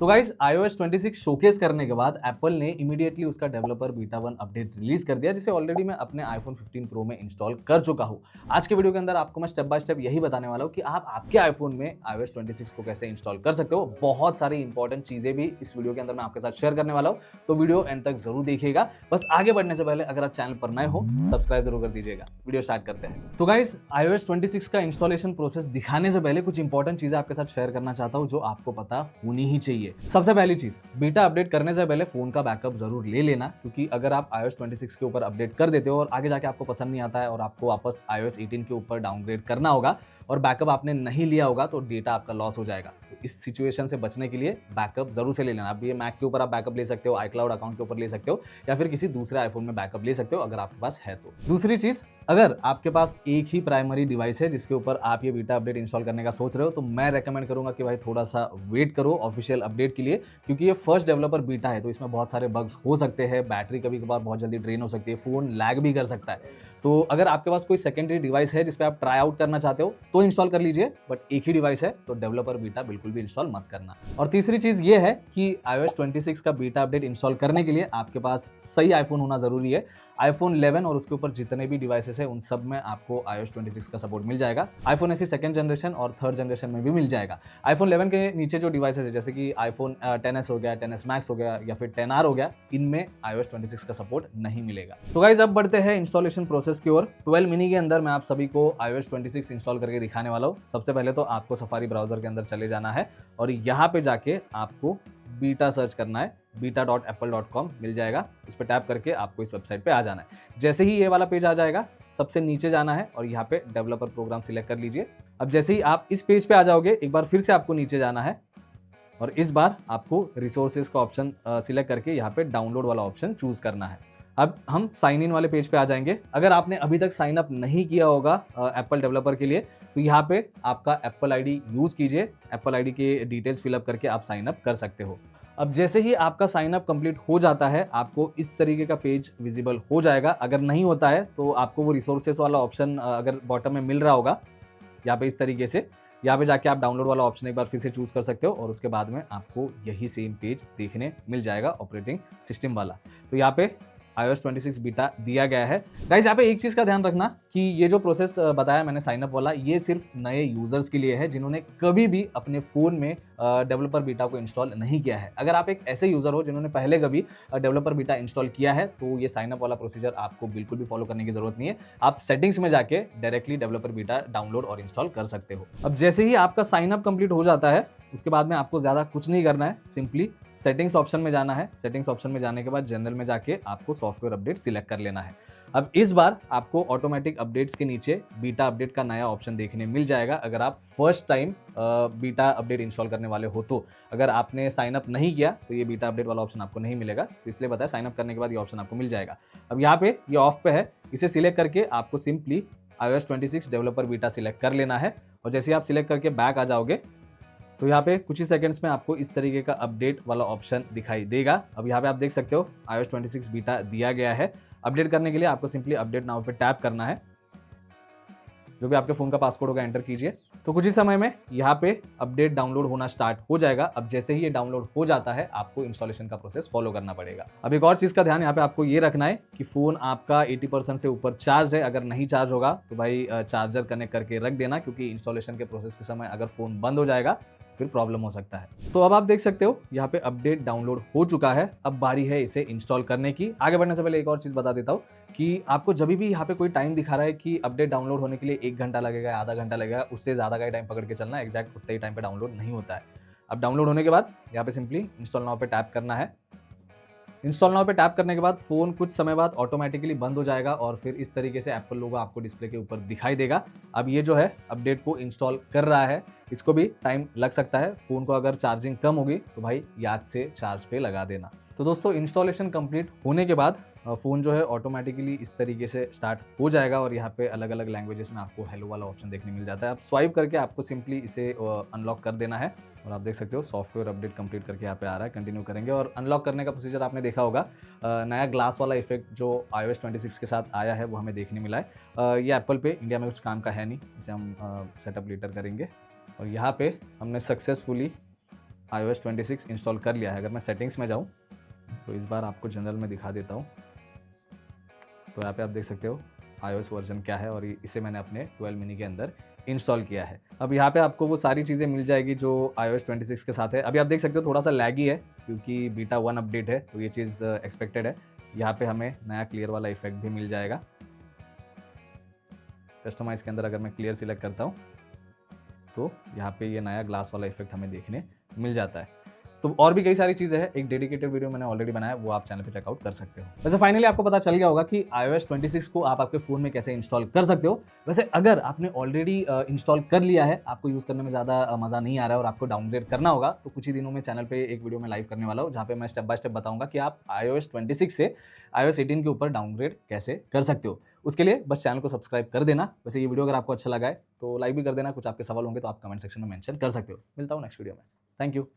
तो guys iOS 26 showcase करने के बाद एप्पल ने इमीडिएटली उसका डेवलपर बीटा 1 अपडेट रिलीज कर दिया, जिसे ऑलरेडी मैं अपने आईफोन 15 प्रो में इंस्टॉल कर चुका हूं। आज के वीडियो के अंदर आपको मैं स्टेप बाय स्टेप यही बताने वाला हूं कि आप आपके आईफोन में iOS 26 को कैसे इंस्टॉल कर सकते हो। बहुत सारी इंपॉर्टेंट चीजें भी इस वीडियो के अंदर मैं आपके साथ शेयर करने वाला हूं, तो वीडियो एंड तक जरूर देखिएगा। बस आगे बढ़ने से पहले अगर आप चैनल पर नए हो सब्सक्राइब जरूर कर दीजिएगा। वीडियो स्टार्ट करते हैं। तो गाइस iOS 26 का इंस्टॉलेशन प्रोसेस दिखाने से पहले कुछ इंपॉर्टेंट चीजें आपके साथ शेयर करना चाहता हूं जो आपको पता होनी ही चाहिए। सबसे पहली चीज, बीटा अपडेट करने से पहले फोन का बैकअप जरूर ले लेना, क्योंकि अगर आप iOS 26 के ऊपर अपडेट कर देते हो और आगे जाके आपको पसंद नहीं आता है और आपको वापस iOS 18 के ऊपर डाउनग्रेड करना होगा और बैकअप आपने नहीं लिया होगा तो डेटा आपका लॉस हो जाएगा। तो इस सिचुएशन से बचने के लिए बैकअप जरूर से ले लेना। अब ये मैक के ऊपर आप बैकअप ले सकते हो, iCloud अकाउंट के ऊपर ले सकते हो, या फिर किसी दूसरे आईफोन में बैकअप ले सकते हो अगर आपके पास है तो। दूसरी चीज, अगर आपके पास एक ही प्राइमरी डिवाइस है जिसके ऊपर आप ये बीटा अपडेट इंस्टॉल करने का सोच रहे हो, तो मैं रेकमेंड करूंगा कि भाई थोड़ा सा वेट करो ऑफिशियल अपडेट के लिए, क्योंकि ये फर्स्ट डेवलपर बीटा है तो इसमें बहुत सारे बग्स हो सकते हैं। बैटरी कभी कभार बहुत जल्दी ड्रेन हो सकती है, फोन लैग भी कर सकता है। तो अगर आपके पास कोई सेकेंडरी डिवाइस है जिसपे आप ट्राई आउट करना चाहते हो तो इंस्टॉल कर लीजिए, बट एक ही डिवाइस है तो डेवलपर बीटा बिल्कुल भी इंस्टॉल मत करना। और तीसरी चीज ये है कि iOS 26 का बीटा अपडेट इंस्टॉल करने के लिए आपके पास सही आईफोन होना जरूरी है। iPhone 11 और उसके ऊपर जितने भी डिवाइसेस है उन सब में आपको iOS 26 का सपोर्ट मिल जाएगा। iPhone ऐसी सेकंड जनरेशन और थर्ड जनरेशन में भी मिल जाएगा। iPhone 11 के नीचे जो डिवाइसेस है जैसे कि iPhone 10s हो गया, 10s Max हो गया या फिर 10R हो गया, इनमें iOS 26 का सपोर्ट नहीं मिलेगा। तो गाइस अब बढ़ते हैं इंस्टॉलेशन प्रोसेस की ओर। 12 मिनी के अंदर मैं आप सभी को iOS 26 इंस्टॉल करके दिखाने वाला हूँ। सबसे पहले तो आपको सफारी ब्राउजर के अंदर चले जाना है और यहाँ पे जाके आपको बीटा सर्च करना है। beta.apple.com मिल जाएगा, इस पर टैप करके आपको इस वेबसाइट पे आ जाना है। जैसे ही ये वाला पेज आ जाएगा, सबसे नीचे जाना है और यहाँ पे डेवलपर प्रोग्राम सिलेक्ट कर लीजिए। अब जैसे ही आप इस पेज पे आ जाओगे, एक बार फिर से आपको नीचे जाना है और इस बार आपको रिसोर्सेज का ऑप्शन सिलेक्ट करके यहाँ पे डाउनलोड वाला ऑप्शन चूज करना है। अब हम साइन इन वाले पेज पे आ जाएंगे। अगर आपने अभी तक साइन अप नहीं किया होगा एप्पल डेवलपर के लिए, तो यहाँ पे आपका एप्पल आईडी यूज कीजिए। एप्पल आईडी के डिटेल्स फिलअप करके आप साइन अप कर सकते हो। अब जैसे ही आपका साइन अप कंप्लीट हो जाता है, आपको इस तरीके का पेज विजिबल हो जाएगा। अगर नहीं होता है तो आपको वो रिसोर्सेस वाला ऑप्शन अगर बॉटम में मिल रहा होगा यहाँ पे इस तरीके से, यहाँ पे जाके आप डाउनलोड वाला ऑप्शन एक बार फिर से चूज कर सकते हो और उसके बाद में आपको यही सेम पेज देखने मिल जाएगा ऑपरेटिंग सिस्टम वाला। तो यहाँ पे iOS 26 बीटा दिया गया है। गाइस यहाँ पे एक चीज का ध्यान रखना कि ये जो प्रोसेस बताया मैंने साइन अप वाला, ये सिर्फ नए यूजर्स के लिए है जिन्होंने कभी भी अपने फोन में डेवलपर बीटा को इंस्टॉल नहीं किया है। अगर आप एक ऐसे यूजर हो जिन्होंने पहले कभी डेवलपर बीटा इंस्टॉल किया है, तो ये साइन अप वाला प्रोसीजर आपको बिल्कुल भी फॉलो करने की जरूरत नहीं है। आप सेटिंग्स में जाके डायरेक्टली डेवलपर बीटा डाउनलोड और इंस्टॉल कर सकते हो। अब जैसे ही आपका साइन अप कंप्लीट हो जाता है, उसके बाद में आपको ज्यादा कुछ नहीं करना है, सिंपली सेटिंग्स ऑप्शन में जाना है। सेटिंग्स ऑप्शन में जाने के बाद जनरल में जाके आपको सॉफ्टवेयर अपडेट सिलेक्ट कर लेना है। अब इस बार आपको ऑटोमेटिक अपडेट्स के नीचे बीटा अपडेट का नया ऑप्शन देखने मिल जाएगा। अगर आप first time beta update install करने वाले हो तो, अगर आपने साइन अप नहीं किया तो ये बीटा अपडेट वाला ऑप्शन आपको नहीं मिलेगा, तो इसलिए बताया साइन अप करने के बाद ये ऑप्शन आपको मिल जाएगा। अब यहाँ पे ये ऑफ पे है, इसे सिलेक्ट करके आपको simply iOS 26 developer beta select कर लेना है और जैसे ही आप सिलेक्ट करके बैक आ जाओगे तो यहाँ पे कुछ ही सेकंड्स में आपको इस तरीके का अपडेट वाला ऑप्शन दिखाई देगा। अब यहाँ पे आप देख सकते हो iOS 26 बीटा दिया गया है। अपडेट करने के लिए आपको सिंपली अपडेट नाउ पे टैप करना है। जो भी आपके फोन का पासवर्ड होगा एंटर कीजिए। तो कुछ ही समय में यहाँ पे अपडेट डाउनलोड होना स्टार्ट हो जाएगा। अब जैसे ही ये डाउनलोड हो जाता है, आपको इंस्टॉलेशन का प्रोसेस फॉलो करना पड़ेगा। अब एक और चीज का ध्यान यहाँ पे आपको ये रखना है कि फोन आपका 80% से ऊपर चार्ज है। अगर नहीं चार्ज होगा तो भाई चार्जर कनेक्ट करके रख देना, क्योंकि इंस्टॉलेशन के प्रोसेस के समय अगर फोन बंद हो जाएगा फिर प्रॉब्लम हो सकता है। तो अब आप देख सकते हो यहाँ पे अपडेट डाउनलोड हो चुका है। अब बारी है इसे इंस्टॉल करने की। आगे बढ़ने से पहले एक और चीज बता देता हूँ कि आपको जब भी यहाँ पे कोई टाइम दिखा रहा है कि अपडेट डाउनलोड होने के लिए 1 घंटा लगेगा, आधा घंटा लगेगा, उससे ज्यादा का ही टाइम पकड़ के चलना है। एग्जैक्ट उतना ही टाइम पे डाउनलोड नहीं होता है। अब डाउनलोड होने के बाद यहाँ पे सिंपली इंस्टॉल नाउ पे टैप करना है। इंस्टॉल नाउ पे टैप करने के बाद फोन कुछ समय बाद ऑटोमेटिकली बंद हो जाएगा और फिर इस तरीके से एप्पल लोगो आपको डिस्प्ले के ऊपर दिखाई देगा। अब ये जो है अपडेट को इंस्टॉल कर रहा है, इसको भी टाइम लग सकता है। फोन को अगर चार्जिंग कम होगी तो भाई याद से चार्ज पे लगा देना। तो दोस्तों इंस्टॉलेशन कंप्लीट होने के बाद फ़ोन जो है ऑटोमेटिकली इस तरीके से स्टार्ट हो जाएगा और यहाँ पे अलग अलग लैंग्वेजेस में आपको हेलो वाला ऑप्शन देखने मिल जाता है। आप स्वाइप करके आपको सिंपली इसे अनलॉक कर देना है और आप देख सकते हो सॉफ्टवेयर अपडेट कंप्लीट करके यहाँ पे आ रहा है। कंटिन्यू करेंगे और अनलॉक करने का प्रोसीजर आपने देखा होगा। नया ग्लास वाला इफेक्ट जो iOS 26 के साथ आया है वो हमें देखने मिला है। ये एप्पल पे इंडिया में कुछ काम का है नहीं, इसे हम सेटअप लेटर करेंगे और यहाँ पे हमने सक्सेसफुली iOS 26 इंस्टॉल कर लिया है। अगर मैं सेटिंग्स में जाऊँ तो इस बार आपको जनरल में दिखा देता हूँ। तो यहाँ पे आप देख सकते हो iOS वर्जन क्या है और इसे मैंने अपने 12 मिनी के अंदर इंस्टॉल किया है। अब यहाँ पे आपको वो सारी चीज़ें मिल जाएगी जो iOS 26 के साथ है। अभी आप देख सकते हो थोड़ा सा लैगी है क्योंकि बीटा 1 अपडेट है, तो ये चीज़ एक्सपेक्टेड है। यहाँ पे हमें नया क्लियर वाला इफेक्ट भी मिल जाएगा। कस्टमाइज़ के अंदर अगर मैं क्लियर सिलेक्ट करता हूँ तो यहाँ पे ये नया ग्लास वाला इफेक्ट हमें देखने मिल जाता है। तो और भी कई सारी चीज़ें हैं, एक डेडिकेटेड वीडियो मैंने ऑलरेडी बनाया, वो आप चैनल पे चेकआउट कर सकते हो। वैसे फाइनली आपको पता चल गया होगा कि iOS 26 को आप आपके फ़ोन में कैसे इंस्टॉल कर सकते हो। वैसे अगर आपने ऑलरेडी इंस्टॉल कर लिया है, आपको यूज़ करने में ज़्यादा मज़ा नहीं आ रहा है और आपको डाउनग्रेड करना होगा, तो कुछ ही दिनों में चैनल पे एक वीडियो मैं लाइव करने वाला हूँ, जहाँ पे मैं स्टेप बाय स्टेप बताऊँगा कि आप iOS 26 से iOS 18 के ऊपर डाउनग्रेड कैसे कर सकते हो। उसके लिए बस चैनल को सब्सक्राइब कर देना। वैसे ये वीडियो अगर आपको अच्छा लगा है, तो लाइक भी कर देना। कुछ आपके सवाल होंगे तो आप कमेंट सेक्शन में मेंशन कर सकते हो। मिलता हूँ नेक्स्ट वीडियो में। Thank you.